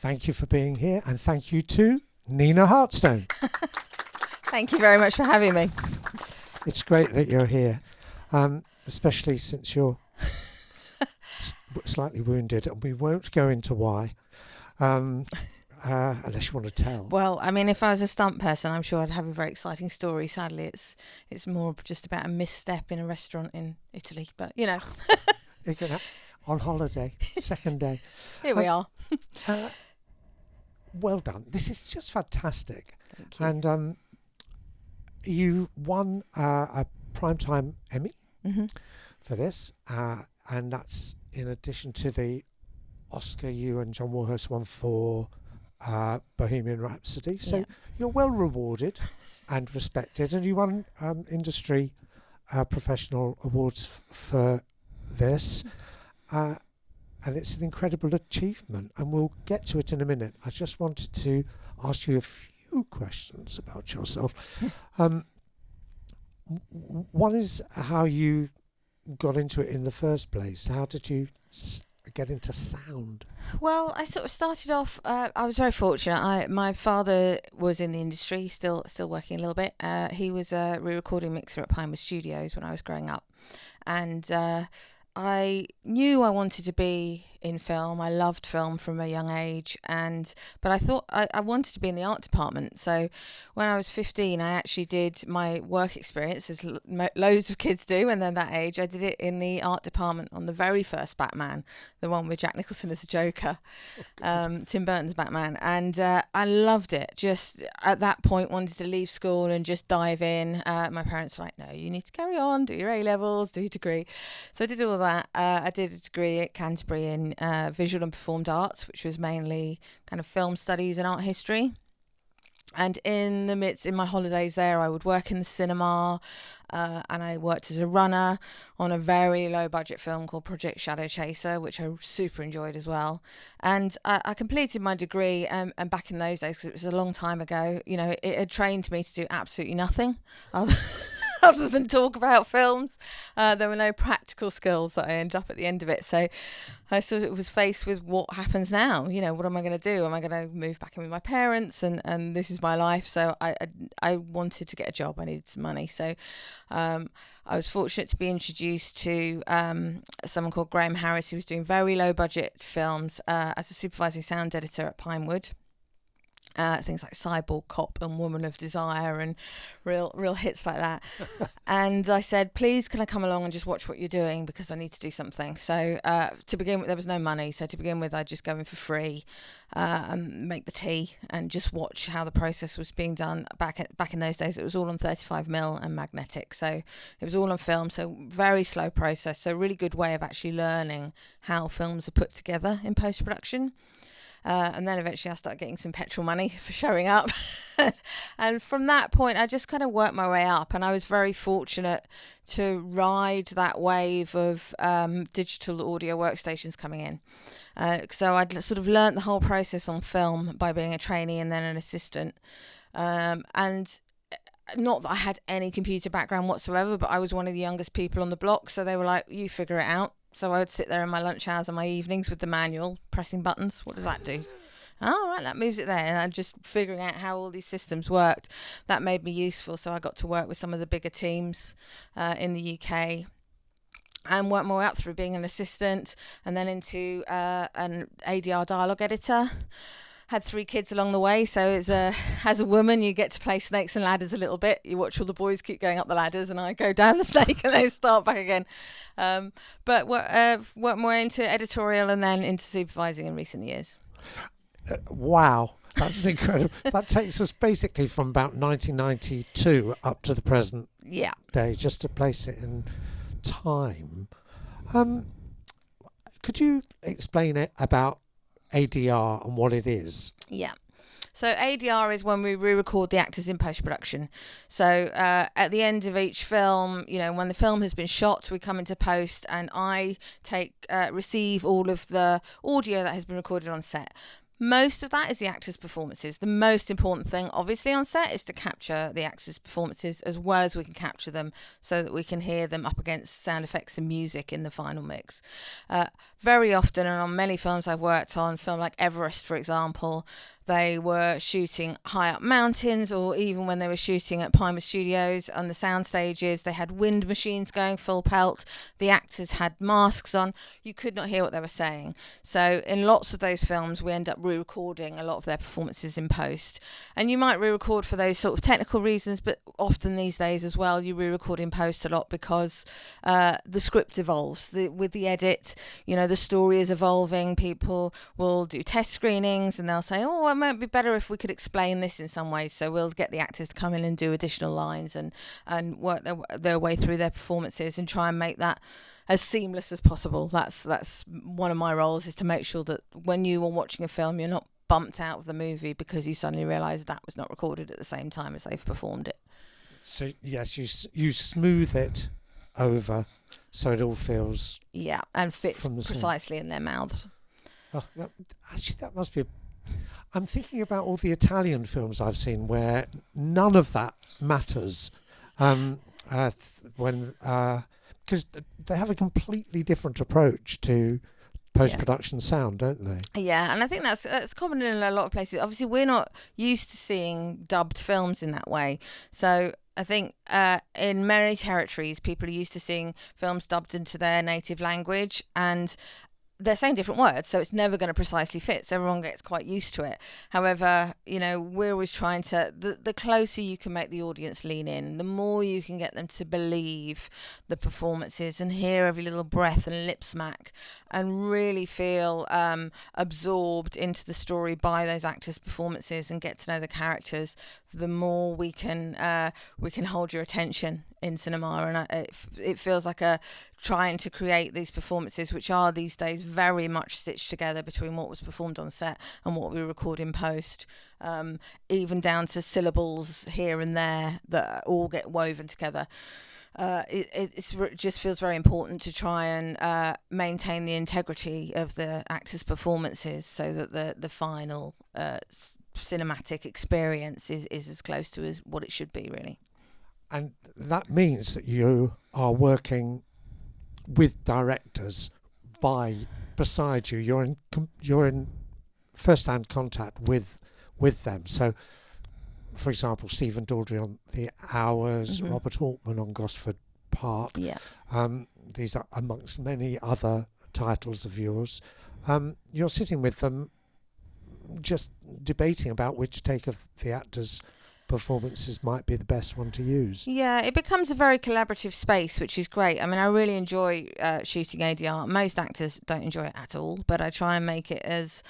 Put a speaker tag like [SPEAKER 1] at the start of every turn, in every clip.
[SPEAKER 1] Thank you for being here, and thank you to Nina Hartstone.
[SPEAKER 2] Thank you very much for having me.
[SPEAKER 1] It's great that you're here, especially since you're slightly wounded, and we won't go into why, unless you want to tell.
[SPEAKER 2] Well, I mean, if I was a stunt person, I'm sure I'd have a very exciting story. Sadly, it's more just about a misstep in a restaurant in Italy, but you know.
[SPEAKER 1] On holiday, second day.
[SPEAKER 2] Here we are.
[SPEAKER 1] Well done. This is just fantastic.
[SPEAKER 2] Thank you.
[SPEAKER 1] And you won a Primetime Emmy for this, and that's in addition to the Oscar you and John Warhurst won for Bohemian Rhapsody. So you're well rewarded and respected, and you won industry professional awards for this. And it's an incredible achievement, and we'll get to it in a minute. I just wanted to ask you a few questions about yourself. One is how you got into it in the first place. How did you get into sound?
[SPEAKER 2] Well, I sort of started off. I was very fortunate. My father was in the industry, still working a little bit. He was a re-recording mixer at Pinewood Studios when I was growing up, and I knew I wanted to be in film. I loved film from a young age, but I thought I wanted to be in the art department. So when I was 15, I actually did my work experience, as loads of kids do when they're that age. I did it in the art department on the very first Batman, the one with Jack Nicholson as the Joker, Tim Burton's Batman, and I loved it. Just at that point wanted to leave school and just dive in. My parents were like, no, you need to carry on, do your A-levels, do your degree. So I did all that. I did a degree at Canterbury in visual and performed arts, which was mainly kind of film studies and art history. And in my holidays there, I would work in the cinema, and I worked as a runner on a very low budget film called Project Shadow Chaser, which I super enjoyed as well. And I completed my degree, and back in those days, because it was a long time ago, you know, it had trained me to do absolutely nothing other than talk about films. There were no practical skills that I ended up at the end of it. So I sort of was faced with what happens now. You know, what am I going to do? Am I going to move back in with my parents? And this is my life. So I wanted to get a job. I needed some money. So I was fortunate to be introduced to someone called Graham Harris, who was doing very low budget films as a supervising sound editor at Pinewood. Things like Cyborg Cop and Woman of Desire and real hits like that. And I said, please, can I come along and just watch what you're doing, because I need to do something. So to begin with, there was no money. So to begin with, I'd just go in for free and make the tea and just watch how the process was being done. Back in those days, it was all on 35mm and magnetic. So it was all on film. So very slow process. So a really good way of actually learning how films are put together in post-production. And then eventually I started getting some petrol money for showing up. And from that point, I just kind of worked my way up. And I was very fortunate to ride that wave of digital audio workstations coming in. So I'd sort of learnt the whole process on film by being a trainee and then an assistant. And not that I had any computer background whatsoever, but I was one of the youngest people on the block. So they were like, you figure it out. So I would sit there in my lunch hours and my evenings with the manual, pressing buttons. What does that do? Oh, right, that moves it there. And I'm just figuring out how all these systems worked. That made me useful. So I got to work with some of the bigger teams in the UK and work my way up through being an assistant and then into an ADR dialogue editor. Had 3 kids along the way, so as a woman, you get to play snakes and ladders a little bit. You watch all the boys keep going up the ladders, and I go down the snake and they start back again. But worked more into editorial and then into supervising in recent years.
[SPEAKER 1] Wow, that's incredible. That takes us basically from about 1992 up to the present day, just to place it in time. Could you explain it about ADR and what it is?
[SPEAKER 2] Yeah. So ADR is when we re-record the actors in post-production. So at the end of each film, you know, when the film has been shot, we come into post and I receive all of the audio that has been recorded on set. Most of that is the actors' performances. The most important thing, obviously, on set is to capture the actors' performances as well as we can capture them so that we can hear them up against sound effects and music in the final mix. Very often, and on many films I've worked on, film like Everest, for example, they were shooting high up mountains, or even when they were shooting at Pimer Studios on the sound stages, they had wind machines going full pelt. The actors had masks on. You could not hear what they were saying. So in lots of those films, we end up re-recording a lot of their performances in post. And you might re-record for those sort of technical reasons, but often these days as well, you re-record in post a lot because the script evolves. With the edit, the story is evolving. People will do test screenings and they'll say, oh, it might be better if we could explain this in some ways. So we'll get the actors to come in and do additional lines and work their way through their performances and try and make that as seamless as possible. That's one of my roles, is to make sure that when you are watching a film, you're not bumped out of the movie because you suddenly realise that was not recorded at the same time as they've performed it.
[SPEAKER 1] So yes, you smooth it over so it all feels
[SPEAKER 2] and fits precisely in their mouths.
[SPEAKER 1] Oh, that must be. I'm thinking about all the Italian films I've seen where none of that matters, because they have a completely different approach to post-production sound, don't they?
[SPEAKER 2] Yeah, and I think that's common in a lot of places. Obviously, we're not used to seeing dubbed films in that way, so I think in many territories, people are used to seeing films dubbed into their native language, and they're saying different words, so it's never going to precisely fit. So everyone gets quite used to it. However, we're always trying to, the closer you can make the audience lean in, the more you can get them to believe the performances and hear every little breath and lip smack and really feel absorbed into the story by those actors' performances and get to know the characters, the more we can hold your attention in cinema. And it feels like trying to create these performances, which are these days very much stitched together between what was performed on set and what we record in post, even down to syllables here and there that all get woven together. It just feels very important to try and maintain the integrity of the actors' performances so that the final cinematic experience is as close to what it should be, really.
[SPEAKER 1] And that means that you are working with directors beside you. You're in first-hand contact with them. So, for example, Stephen Daldry on The Hours, Robert Altman on Gosford Park.
[SPEAKER 2] Yeah.
[SPEAKER 1] These are amongst many other titles of yours. You're sitting with them, just debating about which take of the actors' performances might be the best one to use.
[SPEAKER 2] Yeah, it becomes a very collaborative space, which is great. I mean, I really enjoy shooting ADR. Most actors don't enjoy it at all, but I try and make it as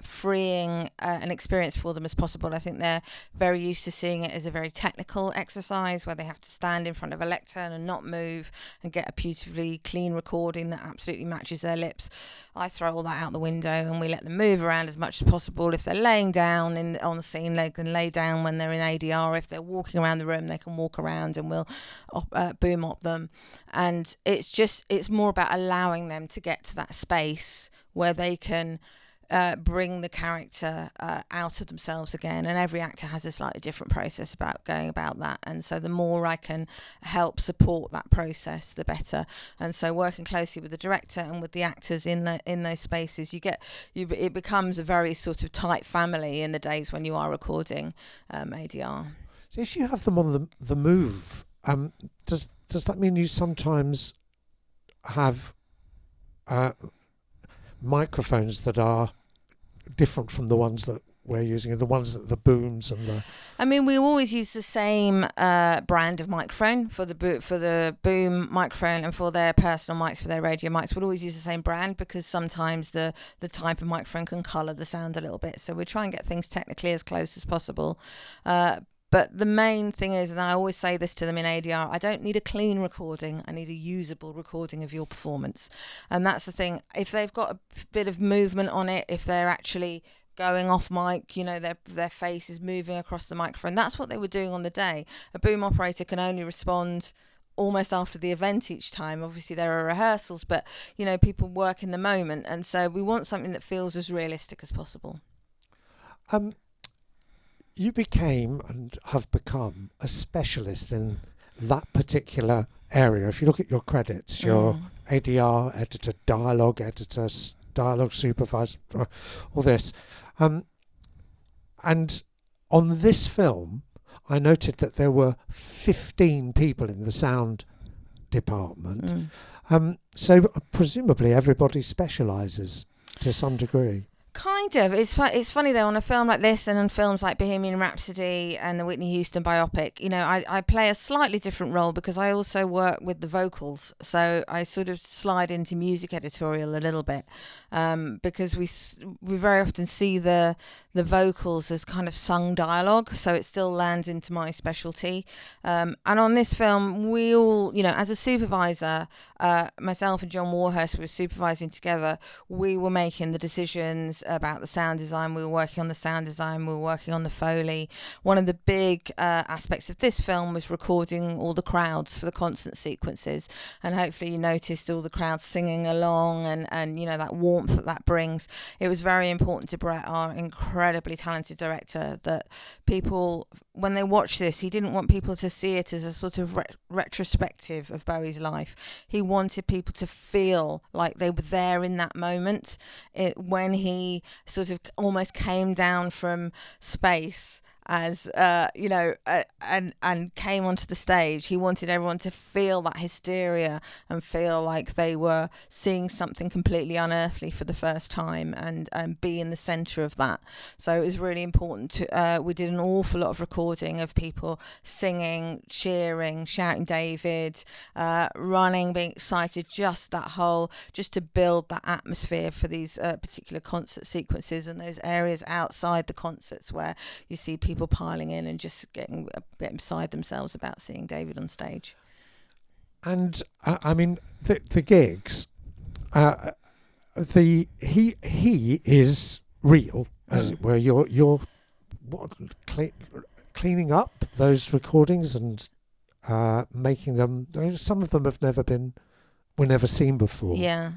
[SPEAKER 2] freeing an experience for them as possible. I think they're very used to seeing it as a very technical exercise where they have to stand in front of a lectern and not move and get a beautifully clean recording that absolutely matches their lips. I throw all that out the window and we let them move around as much as possible. If they're laying down on the scene, they can lay down when they're in ADR. If they're walking around the room, they can walk around and we'll boom op them. And it's more about allowing them to get to that space where they can bring the character out of themselves again. And every actor has a slightly different process about going about that. And so the more I can help support that process, the better. And so working closely with the director and with the actors in those spaces, it becomes a very sort of tight family in the days when you are recording ADR.
[SPEAKER 1] So if you have them on the move, does that mean you sometimes have microphones that are different from the ones that we're using, the ones that the booms and the...
[SPEAKER 2] I mean, we always use the same brand of microphone for the boom microphone and for their personal mics, for their radio mics. We'll always use the same brand because sometimes the type of microphone can colour the sound a little bit. So we try and get things technically as close as possible. But the main thing is, and I always say this to them in ADR, I don't need a clean recording. I need a usable recording of your performance. And that's the thing. If they've got a bit of movement on it, if they're actually going off mic, their face is moving across the microphone, that's what they were doing on the day. A boom operator can only respond almost after the event each time. Obviously there are rehearsals, but people work in the moment, and so we want something that feels as realistic as possible.
[SPEAKER 1] You became and have become a specialist in that particular area. If you look at your credits, you're ADR, editor, dialogue editor, dialogue supervisor, all this. And on this film, I noted that there were 15 people in the sound department. So presumably everybody specialises to some degree.
[SPEAKER 2] Kind of. It's funny though, on a film like this and on films like Bohemian Rhapsody and the Whitney Houston biopic, you know, I play a slightly different role because I also work with the vocals. So I sort of slide into music editorial a little bit, because we very often see the vocals as kind of sung dialogue, so it still lands into my specialty. And on this film, we all, you know, as a supervisor, myself and John Warhurst were supervising together. We were making the decisions about the sound design. We were working on the sound design. We were working on the Foley. One of the big aspects of this film was recording all the crowds for the concert sequences. And hopefully you noticed all the crowds singing along and you know, that warmth that brings. It was very important to Brett, our incredibly talented director, that people, when they watch this, he didn't want people to see it as a sort of retrospective of Bowie's life. He wanted people to feel like they were there in that moment, when he sort of almost came down from space as you know, and came onto the stage. He wanted everyone to feel that hysteria and feel like they were seeing something completely unearthly for the first time, and be in the centre of that. So it was really important to we did an awful lot of recording of people singing, cheering, shouting David, running, being excited, just to build that atmosphere for these particular concert sequences, and those areas outside the concerts where you see people piling in and just getting beside themselves about seeing David on stage.
[SPEAKER 1] And I mean, the gigs, he is real, as it were. You're cleaning up those recordings and making them. Some of them were never seen before.
[SPEAKER 2] Yeah.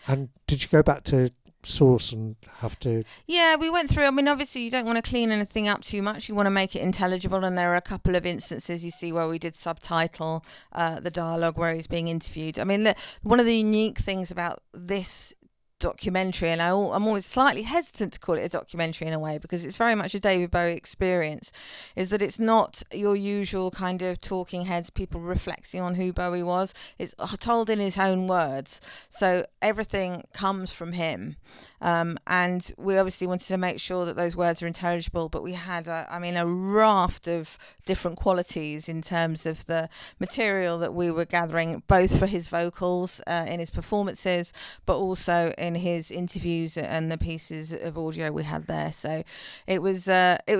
[SPEAKER 1] And did you go back to source and have to?
[SPEAKER 2] Yeah, we went through. I mean, obviously you don't want to clean anything up too much. You want to make it intelligible, and there are a couple of instances you see where we did subtitle the dialogue where he's being interviewed. I mean, one of the unique things about this documentary, and I'm always slightly hesitant to call it a documentary in a way because it's very much a David Bowie experience, is that it's not your usual kind of talking heads, people reflecting on who Bowie was. It's told in his own words, so everything comes from him, and we obviously wanted to make sure that those words are intelligible, but we had a raft of different qualities in terms of the material that we were gathering, both for his vocals in his performances, but also in his interviews and the pieces of audio we had there. So it was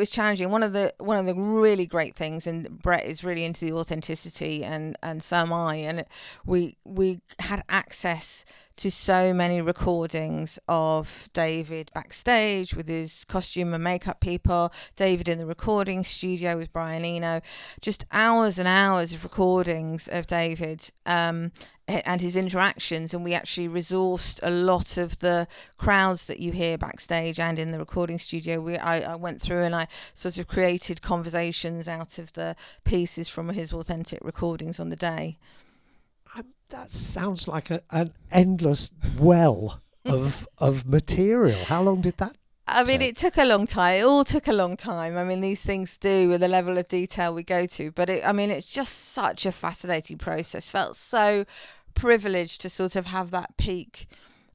[SPEAKER 2] challenging. One of the really great things, and Brett is really into the authenticity, and so am I, and we had access to so many recordings of David backstage with his costume and makeup people, David in the recording studio with Brian Eno, just hours and hours of recordings of David and his interactions. And we actually resourced a lot of the crowds that you hear backstage and in the recording studio. I went through and I sort of created conversations out of the pieces from his authentic recordings on the day.
[SPEAKER 1] That sounds like an endless well of material. How long did that
[SPEAKER 2] take? It took a long time. It all took a long time. I mean, these things do with the level of detail we go to. But it's just such a fascinating process. Felt so privileged to sort of have that peak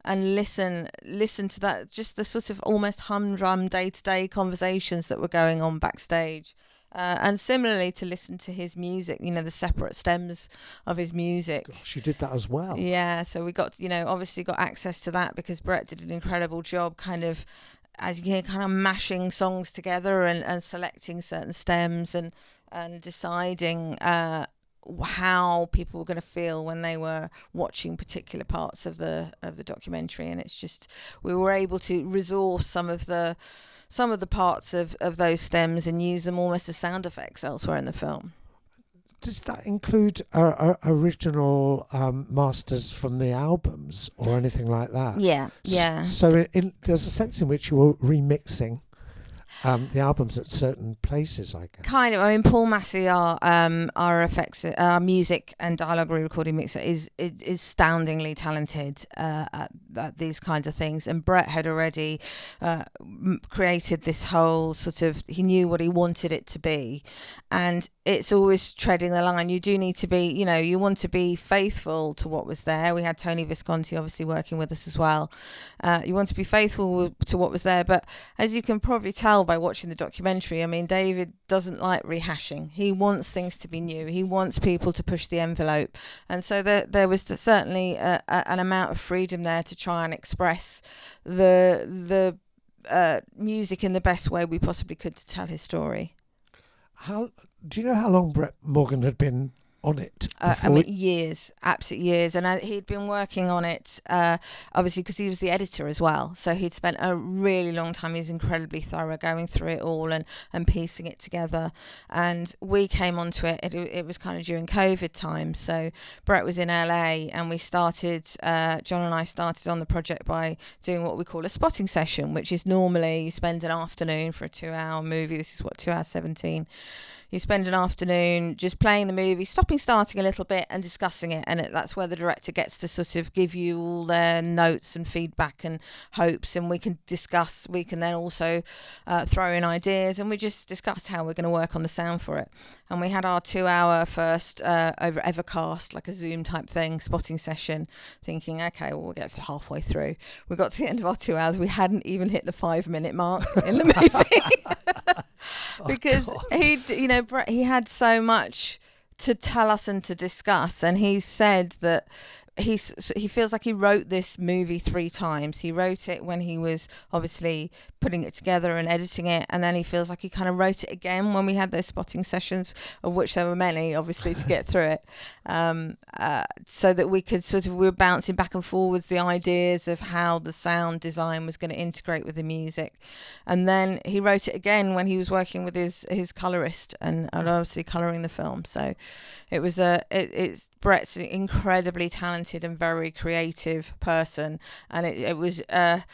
[SPEAKER 2] and listen to that, just the sort of almost humdrum day-to-day conversations that were going on backstage. And similarly to listen to his music, you know, the separate stems of his music.
[SPEAKER 1] Gosh, you did that as well.
[SPEAKER 2] Yeah, so we got, obviously got access to that because Brett did an incredible job kind of, as you hear, kind of mashing songs together and selecting certain stems and deciding how people were going to feel when they were watching particular parts of the documentary. And it's just, we were able to resource some of the parts of those stems and use them almost as sound effects elsewhere in the film.
[SPEAKER 1] Does that include original masters from the albums or anything like that?
[SPEAKER 2] Yeah.
[SPEAKER 1] So there's a sense in which you were remixing the albums at certain places, I guess.
[SPEAKER 2] Kind of. I mean, Paul Massey, our effects, our music and dialogue re-recording mixer, is astoundingly talented at these kinds of things. And Brett had already created this whole sort of. He knew what he wanted it to be, and it's always treading the line. You do need to be, you want to be faithful to what was there. We had Tony Visconti obviously working with us as well. You want to be faithful to what was there, but as you can probably tell by watching the documentary, I mean, David doesn't like rehashing. He wants things to be new. He wants people to push the envelope, and so there was certainly an amount of freedom there to try and express the music in the best way we possibly could to tell his story.
[SPEAKER 1] How do you know how long Brett Morgan had been on it?
[SPEAKER 2] I mean, years, absolute years. And he'd been working on it, obviously, because he was the editor as well. So he'd spent a really long time. He's incredibly thorough going through it all and piecing it together. And we came onto it. It was kind of during COVID time. So Brett was in LA, and we started, John and I started on the project by doing what we call a spotting session, which is normally you spend an afternoon for a 2-hour movie. This is 2 hours 17. You spend an afternoon just playing the movie, starting a little bit and discussing it. And that's where the director gets to sort of give you all their notes and feedback and hopes. And we can discuss, we can then also throw in ideas. And we just discussed how we're going to work on the sound for it. And we had our 2-hour first over Evercast, like a Zoom type thing, spotting session, thinking, okay, well, we'll get halfway through. We got to the end of our 2 hours. We hadn't even hit the 5-minute mark in the movie. Because Brett, he had so much to tell us and to discuss, and he said that he feels like he wrote this movie 3 times. He wrote it when he was obviously putting it together and editing it, and then he feels like he kind of wrote it again when we had those spotting sessions, of which there were many, obviously, to get through it, so that we could we were bouncing back and forwards the ideas of how the sound design was going to integrate with the music. And then he wrote it again when he was working with his colorist and obviously coloring the film. So it was it's Brett's an incredibly talented and very creative person, and it was an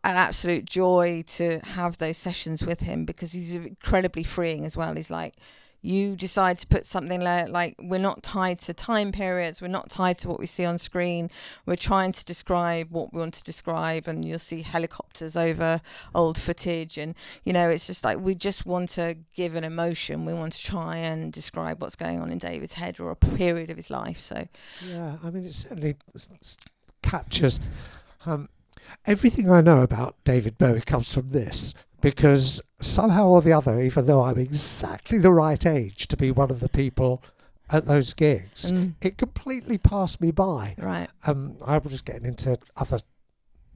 [SPEAKER 2] absolute joy to have those sessions with him, because he's incredibly freeing as well. He's like, you decide to put something like we're not tied to time periods, we're not tied to what we see on screen, we're trying to describe what we want to describe, and you'll see helicopters over old footage, and it's just like we just want to give an emotion. We want to try and describe what's going on in David's head or a period of his life. So
[SPEAKER 1] yeah, I mean, it certainly captures everything I know about David Bowie comes from this. Because somehow or the other, even though I'm exactly the right age to be one of the people at those gigs, it completely passed me by.
[SPEAKER 2] Right.
[SPEAKER 1] I was just getting into other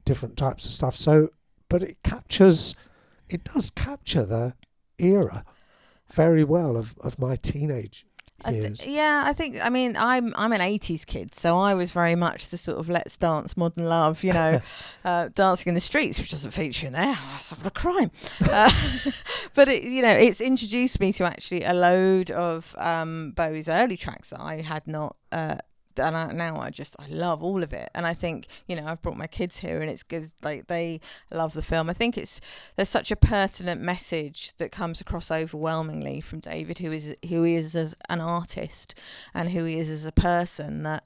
[SPEAKER 1] different types of stuff. So, but it does capture the era very well of my teenage years.
[SPEAKER 2] I think, I mean, I'm an 80s kid, so I was very much the sort of Let's Dance, Modern Love, dancing in the streets, which doesn't feature in there. That's not a crime. But it's introduced me to actually a load of Bowie's early tracks that I had not and I love all of it. And I think, I've brought my kids here, and it's good, like, they love the film. I think there's such a pertinent message that comes across overwhelmingly from David, who he is as an artist and who he is as a person, that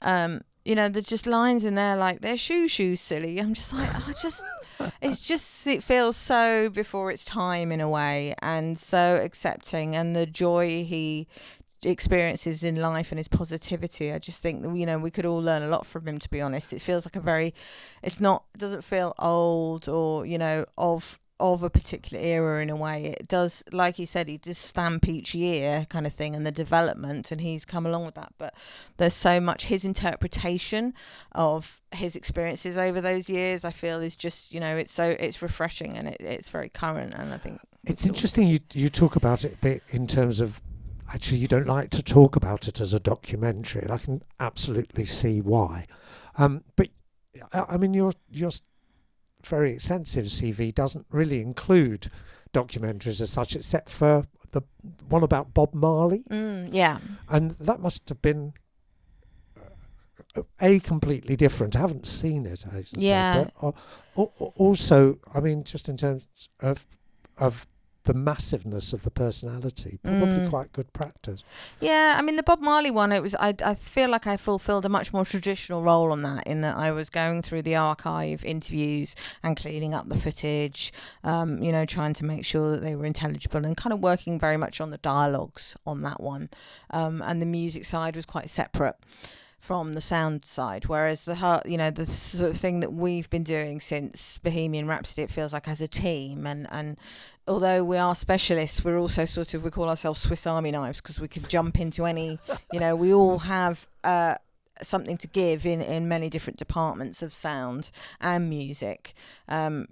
[SPEAKER 2] there's just lines in there like, their shoes silly. I'm just like, it feels so before its time in a way, and so accepting, and the joy he experiences in life and his positivity. I just think that we could all learn a lot from him, to be honest. It feels like it doesn't feel old or of a particular era in a way. It does, like he said, he does stamp each year kind of thing and the development, and he's come along with that. But there's so much his interpretation of his experiences over those years, I feel, is just it's refreshing, and it's very current. And I think
[SPEAKER 1] it's interesting you talk about it a bit in terms of, actually, you don't like to talk about it as a documentary, and I can absolutely see why. But I mean, your very extensive CV doesn't really include documentaries as such, except for the one about Bob Marley.
[SPEAKER 2] Yeah.
[SPEAKER 1] And that must have been completely different. I haven't seen it.
[SPEAKER 2] Yeah.
[SPEAKER 1] But also, I mean, just in terms of of the massiveness of the personality. Probably quite good practice.
[SPEAKER 2] Yeah, I mean the Bob Marley one, it was I feel like I fulfilled a much more traditional role on that, in that I was going through the archive interviews and cleaning up the footage, trying to make sure that they were intelligible, and kind of working very much on the dialogues on that one, and the music side was quite separate from the sound side, whereas the sort of thing that we've been doing since Bohemian Rhapsody, it feels like as a team, and although we are specialists, we're also we call ourselves Swiss Army knives, because we could jump into any, we all have something to give in many different departments of sound and music.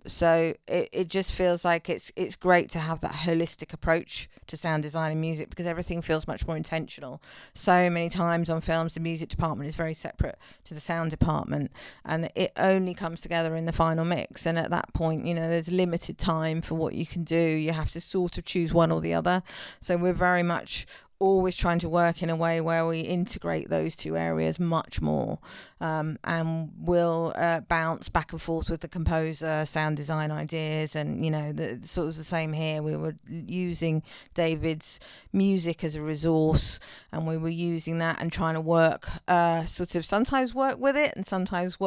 [SPEAKER 2] So it just feels like it's great to have that holistic approach to sound design and music, because everything feels much more intentional. So many times on films, the music department is very separate to the sound department, and it only comes together in the final mix. And at that point, there's limited time for what you can do. You have to sort of choose one or the other. So we're very much always trying to work in a way where we integrate those two areas much more, and we'll bounce back and forth with the composer, sound design ideas, and the sort of the same here. We were using David's music as a resource, and we were using that and trying to work, sometimes work with it, and sometimes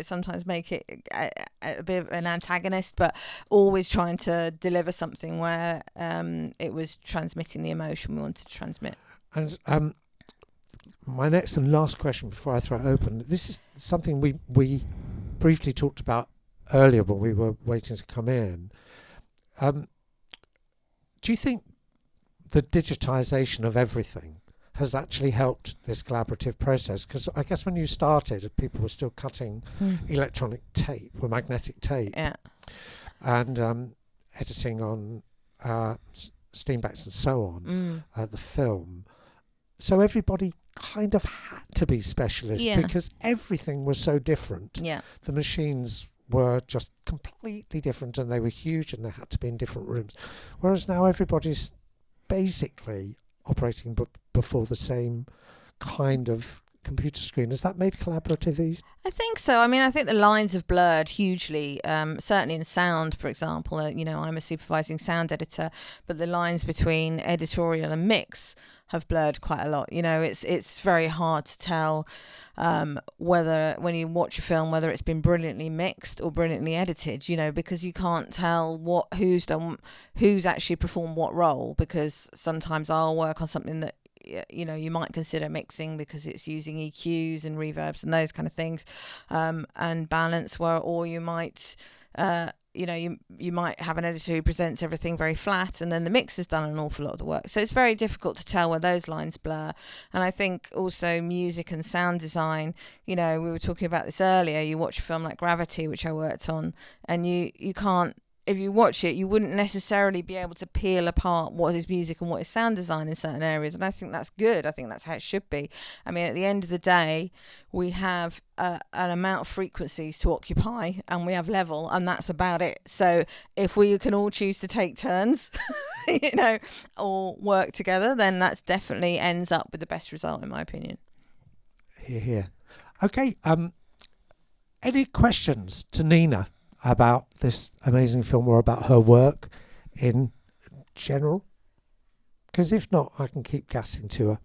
[SPEAKER 2] sometimes make it a bit of an antagonist, but always trying to deliver something where it was transmitting the emotion we wanted to transmit.
[SPEAKER 1] And my next and last question before I throw it open, this is something we briefly talked about earlier when we were waiting to come in. Do you think the digitization of everything has actually helped this collaborative process? Because I guess when you started, people were still cutting electronic tape or magnetic tape, and editing on Steenbecks and so on, the film. So everybody kind of had to be specialists because everything was so different. Yeah. The machines were just completely different, and they were huge, and they had to be in different rooms. Whereas now everybody's basically operating before the same kind of computer screen. Has that made collaborative easy?
[SPEAKER 2] I think so. I mean, I think the lines have blurred hugely, certainly in sound, for example. I'm a supervising sound editor, but the lines between editorial and mix have blurred quite a lot. It's very hard to tell whether, when you watch a film, whether it's been brilliantly mixed or brilliantly edited, because you can't tell who's actually performed what role, because sometimes I'll work on something that you might consider mixing because it's using EQs and reverbs and those kind of things, and balance, or you might you might have an editor who presents everything very flat, and then the mix has done an awful lot of the work. So it's very difficult to tell where those lines blur. And I think also music and sound design, we were talking about this earlier, you watch a film like Gravity, which I worked on, and you can't, if you watch it, you wouldn't necessarily be able to peel apart what is music and what is sound design in certain areas. And I think that's good. I think that's how it should be. I mean, at the end of the day, we have an amount of frequencies to occupy, and we have level, and that's about it. So if we can all choose to take turns, or work together, then that's definitely ends up with the best result, in my opinion.
[SPEAKER 1] Here. Okay. Any questions to Nina about this amazing film or about her work in general? Because if not, I can keep gassing to her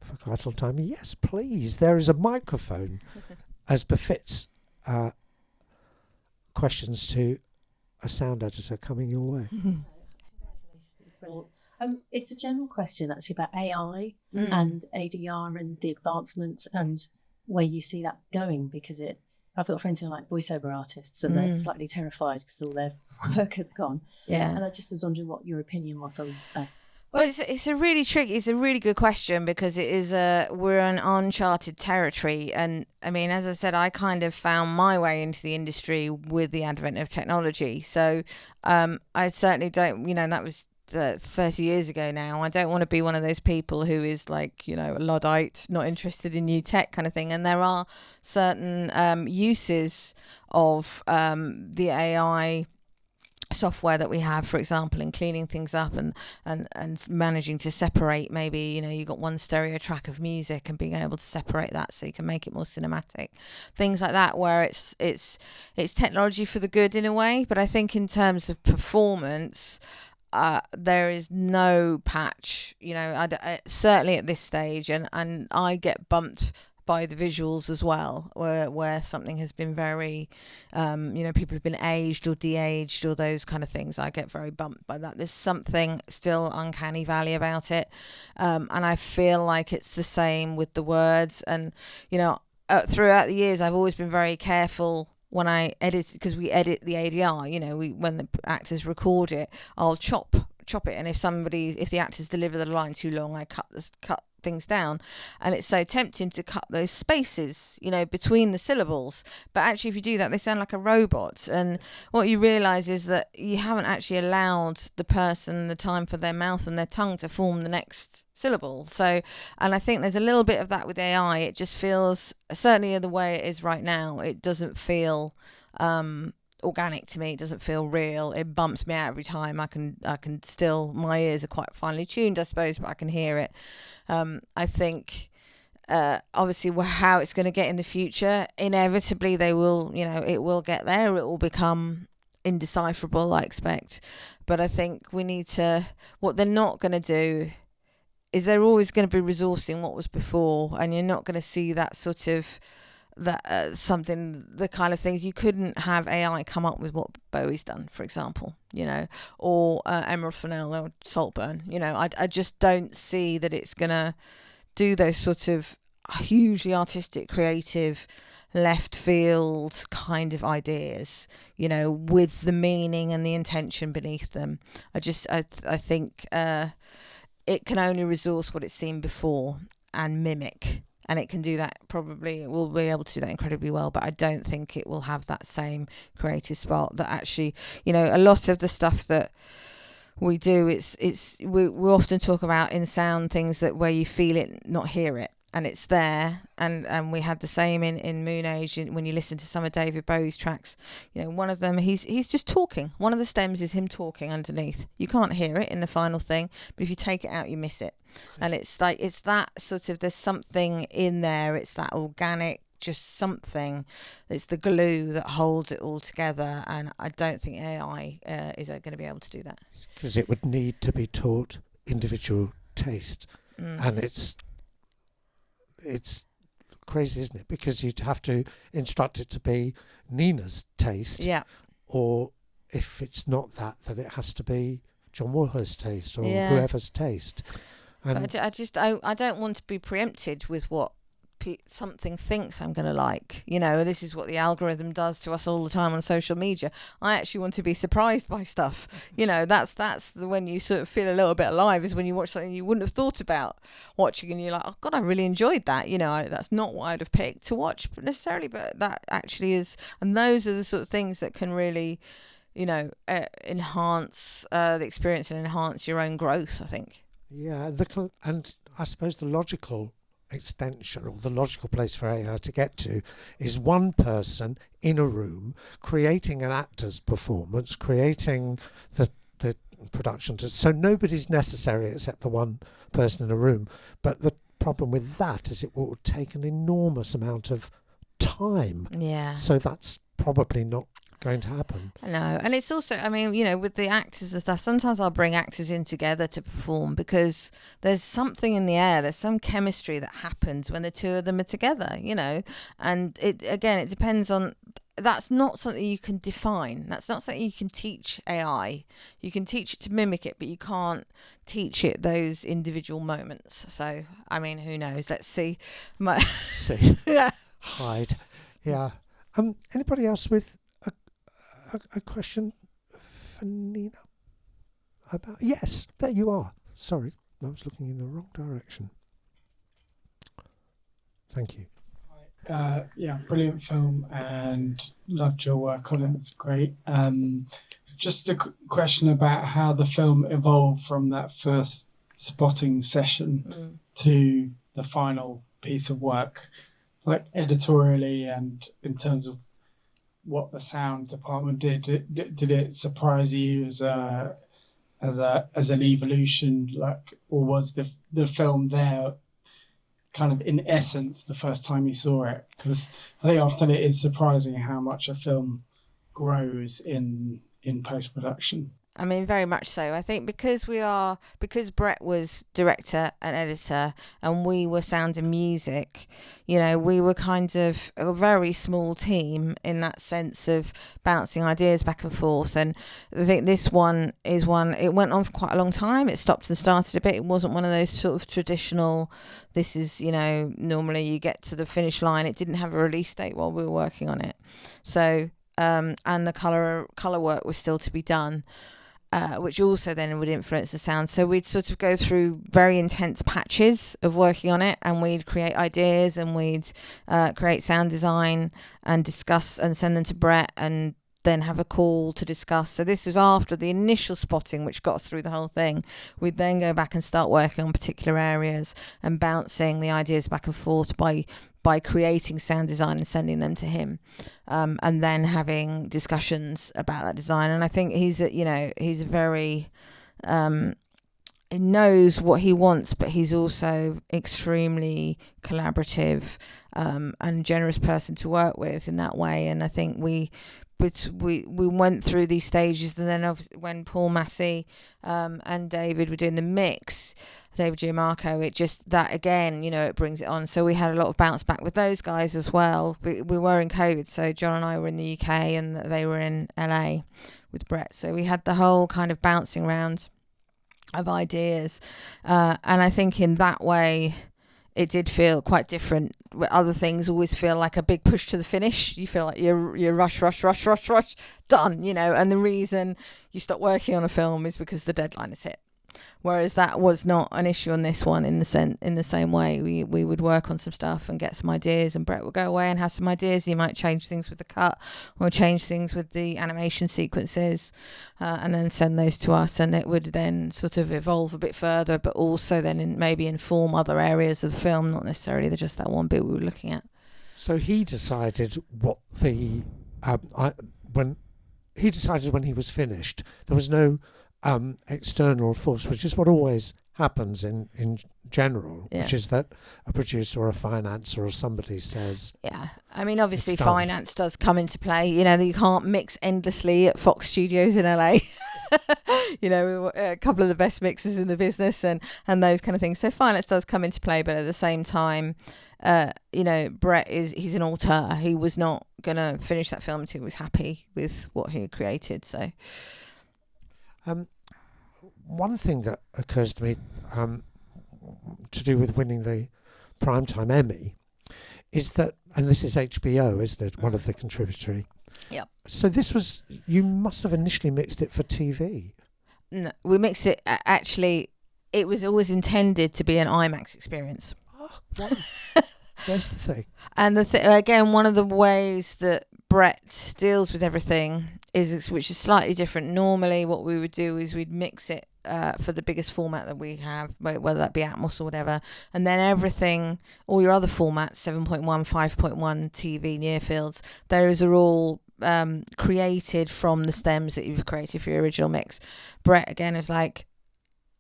[SPEAKER 1] for quite a long time. Yes, please. There is a microphone, as befits questions to a sound editor coming your way.
[SPEAKER 3] It's a general question actually about AI and ADR and the advancements and where you see that going, because I've got friends who are like voiceover artists, and they're slightly terrified because all their work has gone. Yeah. And I just was wondering what your opinion was on that.
[SPEAKER 2] Well, it's a really tricky, it's a really good question, because we're in uncharted territory. And I mean, as I said, I kind of found my way into the industry with the advent of technology. So I certainly don't, that was 30 years ago now. I don't want to be one of those people who is like, a Luddite, not interested in new tech kind of thing. And there are certain uses of the AI software that we have, for example, in cleaning things up and managing to separate, maybe, you know, you've got one stereo track of music and being able to separate that so you can make it more cinematic, things like that, where it's technology for the good in a way. But I think in terms of performance, there is no patch, you know, I certainly at this stage, and I get bumped by the visuals as well, where something has been very, you know, people have been aged or de-aged or those kind of things. I get very bumped by that. There's something still uncanny valley about it, and I feel like it's the same with the words. And, you know, throughout the years, I've always been very careful when I edit, because we edit the ADR, you know, when the actors record it, I'll chop it, and if the actors deliver the line too long, I cut things down. And it's so tempting to cut those spaces, you know, between the syllables, but actually if you do that, they sound like a robot. And what you realize is that you haven't actually allowed the person the time for their mouth and their tongue to form the next syllable. So, and I think there's a little bit of that with AI. It just feels, certainly the way it is right now, it doesn't feel organic to me. It doesn't feel real. It bumps me out every time. I can still, my ears are quite finely tuned, I suppose, but I can hear it. I think obviously how it's going to get in the future, inevitably they will, you know, it will get there. It will become indecipherable, I expect. But I think we need to, what they're not going to do is they're always going to be resourcing what was before, and you're not going to see that sort of the kind of things. You couldn't have AI come up with what Bowie's done, for example, you know, or Emerald Fennell or Saltburn. You know, I just don't see that it's gonna do those sort of hugely artistic, creative, left field kind of ideas, you know, with the meaning and the intention beneath them. I think it can only resource what it's seen before and mimic. And it can do that, probably it will be able to do that incredibly well, but I don't think it will have that same creative spark that actually, you know, a lot of the stuff that we do, we often talk about in sound things that where you feel it, not hear it, and it's there. And we had the same in Moonage. When you listen to some of David Bowie's tracks, you know, one of them, he's just talking. One of the stems is him talking underneath. You can't hear it in the final thing, but if you take it out, you miss it. And it's like, it's that sort of, there's something in there. It's that organic, just something. It's the glue that holds it all together. And I don't think AI is going to be able to do that.
[SPEAKER 1] Because it would need to be taught individual taste. And it's crazy, isn't it? Because you'd have to instruct it to be Nina's taste.
[SPEAKER 2] Yeah.
[SPEAKER 1] Or if it's not that it has to be John Warhurst's taste or whoever's taste.
[SPEAKER 2] But I don't want to be preempted with what something thinks I'm going to like. You know, this is what the algorithm does to us all the time on social media. I actually want to be surprised by stuff. You know, that's when you sort of feel a little bit alive, is when you watch something you wouldn't have thought about watching and you're like, oh God, I really enjoyed that. You know, that's not what I'd have picked to watch necessarily, but that actually is. And those are the sort of things that can really, you know, enhance the experience and enhance your own growth, I think.
[SPEAKER 1] Yeah, and I suppose the logical extension, or the logical place for AI to get to, is one person in a room creating an actor's performance, creating the production. So nobody's necessary except the one person in a room. But the problem with that is it will take an enormous amount of time.
[SPEAKER 2] Yeah.
[SPEAKER 1] So that's probably not going to happen.
[SPEAKER 2] No, and it's also, I mean, you know, with the actors and stuff, sometimes I'll bring actors in together to perform because there's something in the air, there's some chemistry that happens when the two of them are together, you know, and it depends on, that's not something you can define, that's not something you can teach AI. You can teach it to mimic it, but you can't teach it those individual moments. So, I mean, who knows? Let's see.
[SPEAKER 1] Yeah. Hide. Yeah. Anybody else with a question for Nina? Yes, there you are. Sorry, I was looking in the wrong direction. Thank you.
[SPEAKER 4] Yeah, brilliant film, and loved your work on it. It's great. Just a question about how the film evolved from that first spotting session to the final piece of work, like editorially and in terms of what the sound department did. Did it surprise you as an evolution, like, or was the film there kind of in essence the first time you saw it? Because I think often it is surprising how much a film grows in post-production.
[SPEAKER 2] I mean, very much so. I think because Brett was director and editor and we were sound and music, you know, we were kind of a very small team in that sense of bouncing ideas back and forth. And I think this one is it went on for quite a long time. It stopped and started a bit. It wasn't one of those sort of traditional, this is, you know, normally you get to the finish line. It didn't have a release date while we were working on it. So, and the colour work was still to be done. Which also then would influence the sound. So we'd sort of go through very intense patches of working on it, and we'd create ideas and we'd create sound design and discuss and send them to Brett and then have a call to discuss. So this was after the initial spotting, which got us through the whole thing. We'd then go back and start working on particular areas and bouncing the ideas back and forth by creating sound design and sending them to him, and then having discussions about that design. And I think he's a very, he knows what he wants, but he's also extremely collaborative and generous person to work with in that way. And I think we went through these stages, and then when Paul Massey and David were doing the mix, David Giammarco, it just, that again, you know, it brings it on. So we had a lot of bounce back with those guys as well. We were in COVID, so John and I were in the UK and they were in LA with Brett. So we had the whole kind of bouncing round of ideas. And I think in that way, it did feel quite different. Other things always feel like a big push to the finish. You feel like you're rush, done, you know. And the reason you stop working on a film is because the deadline is hit. Whereas that was not an issue on this one in the same way. We would work on some stuff and get some ideas, and Brett would go away and have some ideas. He might change things with the cut or change things with the animation sequences, and then send those to us, and it would then sort of evolve a bit further, but also then maybe inform other areas of the film, not necessarily just that one bit we were looking at.
[SPEAKER 1] So he decided what when he was finished, there was no external force, which is what always happens in general, which is that a producer or a financer or somebody says...
[SPEAKER 2] Yeah, I mean, obviously finance does come into play. You know, you can't mix endlessly at Fox Studios in LA. You know, a couple of the best mixers in the business and those kind of things. So finance does come into play, but at the same time, you know, Brett he's an auteur. He was not going to finish that film until he was happy with what he had created, so...
[SPEAKER 1] One thing that occurs to me to do with winning the Primetime Emmy is that, and this is HBO, isn't it? One of the contributory.
[SPEAKER 2] Yep.
[SPEAKER 1] So you must have initially mixed it for TV.
[SPEAKER 2] No, we mixed it, actually, it was always intended to be an IMAX experience.
[SPEAKER 1] Oh, there's the thing.
[SPEAKER 2] And again, one of the ways that Brett deals with everything which is slightly different. Normally what we would do is we'd mix it for the biggest format that we have, whether that be Atmos or whatever, and then everything, all your other formats, 7.1, 5.1 TV near fields, those are all created from the stems that you've created for your original mix. Brett again is like,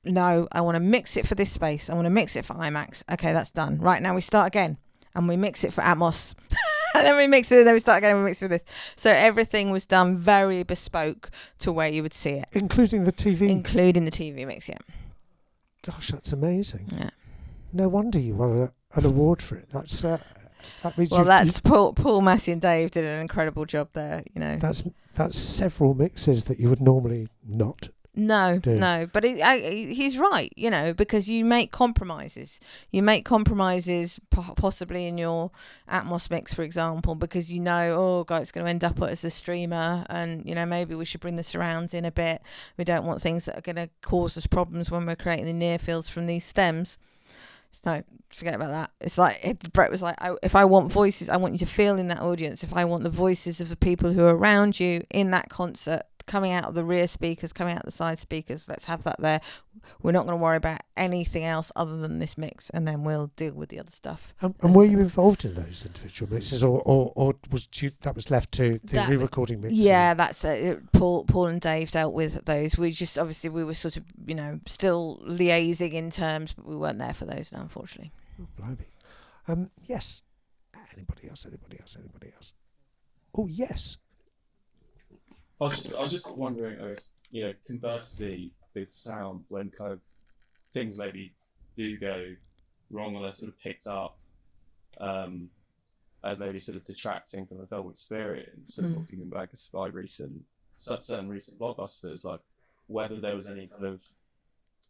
[SPEAKER 2] no, I want to mix it for this space, I want to mix it for IMAX. Okay, that's done. Right, now we start again and we mix it for Atmos. And then we mix it, and then we start again and we mix it with this. So everything was done very bespoke to where you would see it.
[SPEAKER 1] Including the TV?
[SPEAKER 2] Including the TV mix, yeah.
[SPEAKER 1] Gosh, that's amazing.
[SPEAKER 2] Yeah.
[SPEAKER 1] No wonder you won an award for it. That means
[SPEAKER 2] Paul Massey and Dave did an incredible job there, you know.
[SPEAKER 1] That's several mixes that you would normally not.
[SPEAKER 2] No, but he's right, you know, because you make compromises. You make compromises possibly in your Atmos mix, for example, because you know, oh God, it's going to end up as a streamer, and you know, maybe we should bring the surrounds in a bit. We don't want things that are going to cause us problems when we're creating the near fields from these stems. No, forget about that. It's like Brett was like, if I want voices, I want you to feel in that audience. If I want the voices of the people who are around you in that concert coming out of the rear speakers, coming out of the side speakers. Let's have that there. We're not going to worry about anything else other than this mix, and then we'll deal with the other stuff.
[SPEAKER 1] And were you involved in those individual mixes, or that was left to the re-recording mix?
[SPEAKER 2] Yeah, that's it. Paul and Dave dealt with those. We just, obviously, we were sort of, still liaising in terms, but we weren't there for those, unfortunately.
[SPEAKER 1] Oh, blimey. Yes. Anybody else? Oh, yes.
[SPEAKER 5] I was just wondering, I guess, conversely, with sound, when kind of things maybe do go wrong or they're sort of picked up as maybe sort of detracting from the film experience, so sort of thinking back by certain recent blockbusters, like whether there was any kind of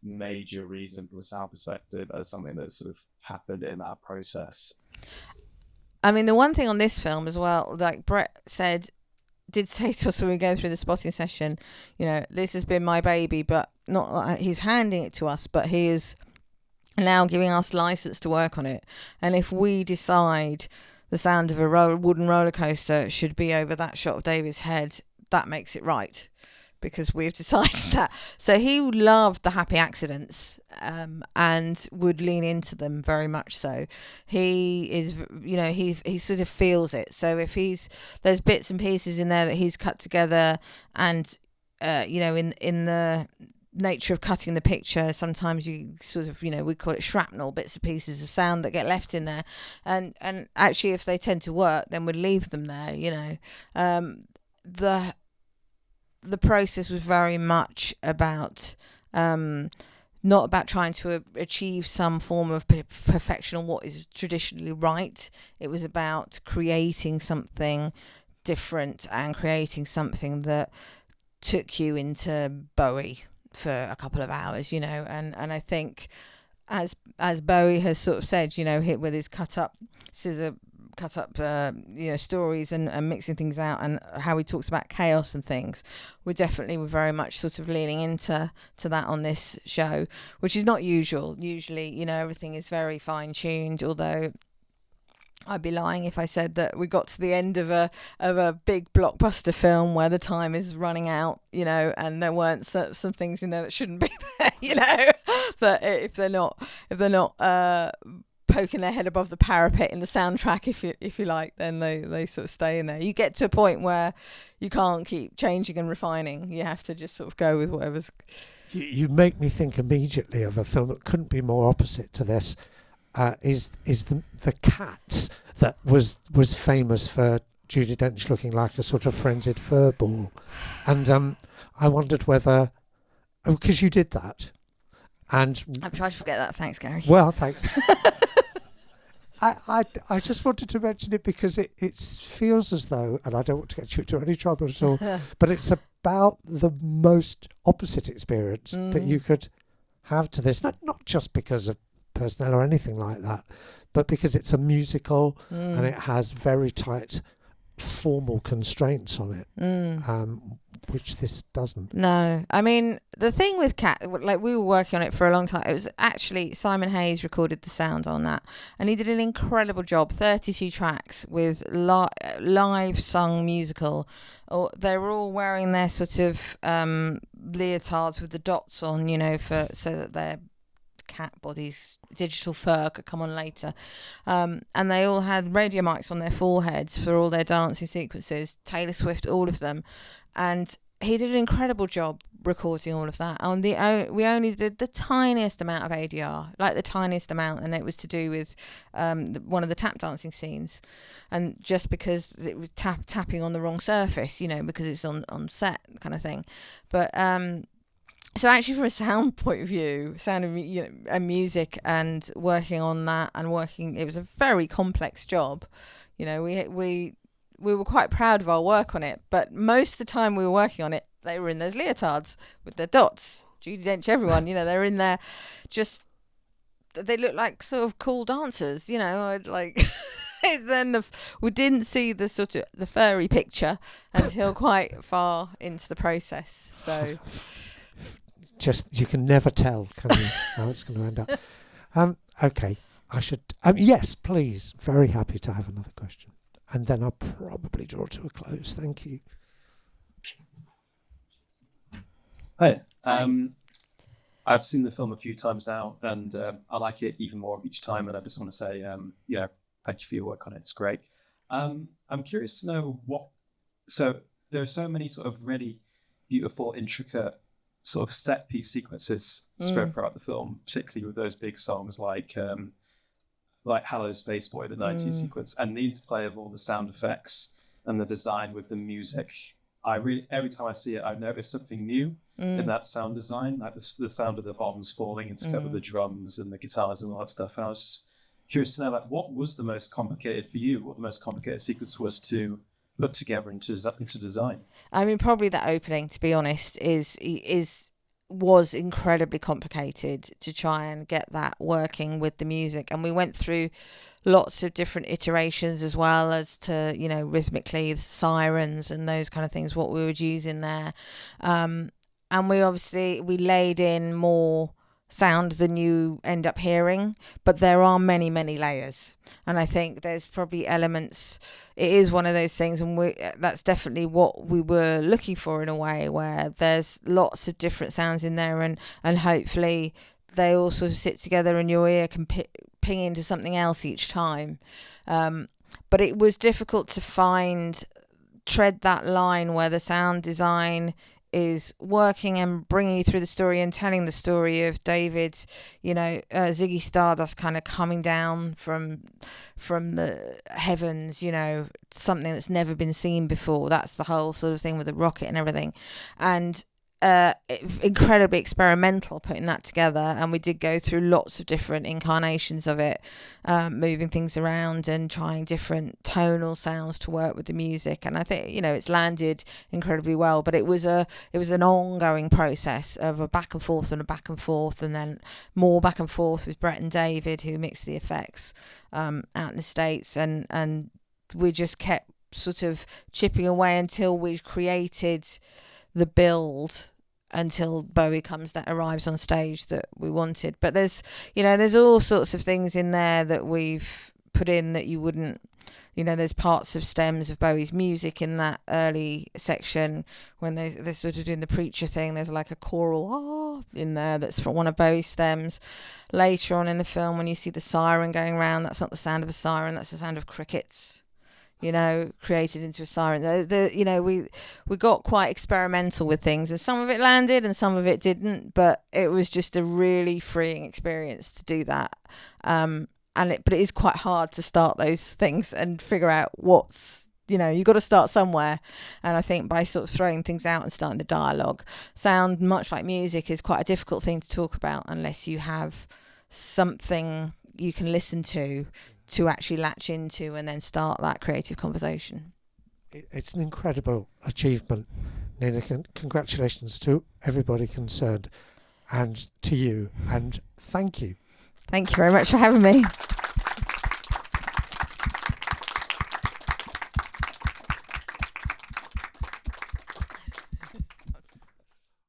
[SPEAKER 5] major reason from a sound perspective as something that sort of happened in that process.
[SPEAKER 2] I mean, the one thing on this film as well, like Brett did say to us when we were going through the spotting session, this has been my baby, but not like he's handing it to us, but he is now giving us license to work on it. And if we decide the sound of a wooden roller coaster should be over that shot of David's head, that makes it right, because we've decided that. So he loved the happy accidents and would lean into them very much so. He is, he sort of feels it. So if there's bits and pieces in there that he's cut together, and, in the nature of cutting the picture, sometimes you sort of, we call it shrapnel, bits and pieces of sound that get left in there. And actually, if they tend to work, then we'd leave them there, The process was very much about not about trying to achieve some form of perfection on what is traditionally right. It was about creating something different and creating something that took you into Bowie for a couple of hours, and I think as Bowie has sort of said, hit with his cut up stories and mixing things out, and how he talks about chaos and things, we're very much sort of leaning into that on this show, which is not usual. Usually, everything is very fine tuned, although I'd be lying if I said that we got to the end of a big blockbuster film where the time is running out, and there weren't some things in there that shouldn't be there, that if they're not poking their head above the parapet in the soundtrack, if you like, then they sort of stay in there. You get to a point where you can't keep changing and refining. You have to just sort of go with whatever's.
[SPEAKER 1] You make me think immediately of a film that couldn't be more opposite to this. Is the Cats, that was famous for Judi Dench looking like a sort of frenzied fur ball, and I wondered whether, because you did that, and
[SPEAKER 2] I'm trying to forget that. Thanks, Gary.
[SPEAKER 1] Well, thanks. I just wanted to mention it because it feels as though, and I don't want to get you into any trouble at all, but it's about the most opposite experience that you could have to this. Not just because of personnel or anything like that, but because it's a musical and it has very tight formal constraints on it, which this doesn't.
[SPEAKER 2] No, I mean, the thing with Cat, like, we were working on it for a long time. It was actually Simon Hayes recorded the sound on that, and he did an incredible job. 32 tracks with live sung musical. They were all wearing their sort of leotards with the dots on, so that their cat bodies, digital fur, could come on later, and they all had radio mics on their foreheads for all their dancing sequences. Taylor Swift, all of them, and he did an incredible job recording all of that. We only did the tiniest amount of ADR, like the tiniest amount, and it was to do with one of the tap dancing scenes, and just because it was tapping on the wrong surface, because it's on set kind of thing, but so actually, from a sound point of view, and music, and working on that, it was a very complex job. We were quite proud of our work on it, but most of the time we were working on it, they were in those leotards with their dots. Judi Dench, everyone, they were in there, they looked like sort of cool dancers, like. Then we didn't see the sort of the furry picture until quite far into the process. So.
[SPEAKER 1] Just, you can never tell, can you, how it's going to end up. Okay, I should. Yes, please. Very happy to have another question, and then I'll probably draw to a close. Thank you.
[SPEAKER 5] Hi. I've seen the film a few times now, and I like it even more each time. And I just want to say, thank you for your work on it. It's great. I'm curious to know So there are so many sort of really beautiful, intricate sort of set piece sequences spread throughout the film, particularly with those big songs like "Hello Space Boy," the 90s sequence, and the interplay of all the sound effects and the design with the music. Every time I see it, I notice something new in that sound design, like the sound of the bombs falling and together with the drums and the guitars and all that stuff. And I was curious to know, like, what was the most complicated for you? What the most complicated sequence was to put together into design?
[SPEAKER 2] I mean, probably that opening, to be honest, was incredibly complicated to try and get that working with the music, and we went through lots of different iterations as well as to, you know, rhythmically the sirens and those kind of things, what we would use in there, and we laid in more sound than you end up hearing, but there are many layers, and I think there's probably elements. It is one of those things, and that's definitely what we were looking for in a way, where there's lots of different sounds in there, and hopefully they all sort of sit together and your ear can ping into something else each time. But it was difficult to tread that line where the sound design is working and bringing you through the story and telling the story of David, Ziggy Stardust kind of coming down from the heavens, something that's never been seen before. That's the whole sort of thing with the rocket and everything. And incredibly experimental putting that together, and we did go through lots of different incarnations of it, moving things around and trying different tonal sounds to work with the music, and I think it's landed incredibly well. But it was an ongoing process of a back and forth and a back and forth, and then more back and forth with Brett and David, who mixed the effects out in the States, and we just kept sort of chipping away until we created the build until Bowie arrives on stage that we wanted. But there's all sorts of things in there that we've put in that you wouldn't, there's parts of stems of Bowie's music in that early section when they're sort of doing the preacher thing. There's like a choral in there that's from one of Bowie's stems. Later on in the film, when you see the siren going around, that's not the sound of a siren, that's the sound of crickets, created into a siren. We got quite experimental with things, and some of it landed and some of it didn't, but it was just a really freeing experience to do that. But it is quite hard to start those things and figure out what's, you've got to start somewhere. And I think by sort of throwing things out and starting the dialogue, sound, much like music, is quite a difficult thing to talk about unless you have something you can listen to actually latch into and then start that creative conversation.
[SPEAKER 1] It's an incredible achievement, Nina. Congratulations to everybody concerned and to you, and thank you.
[SPEAKER 2] Thank you very much for having me.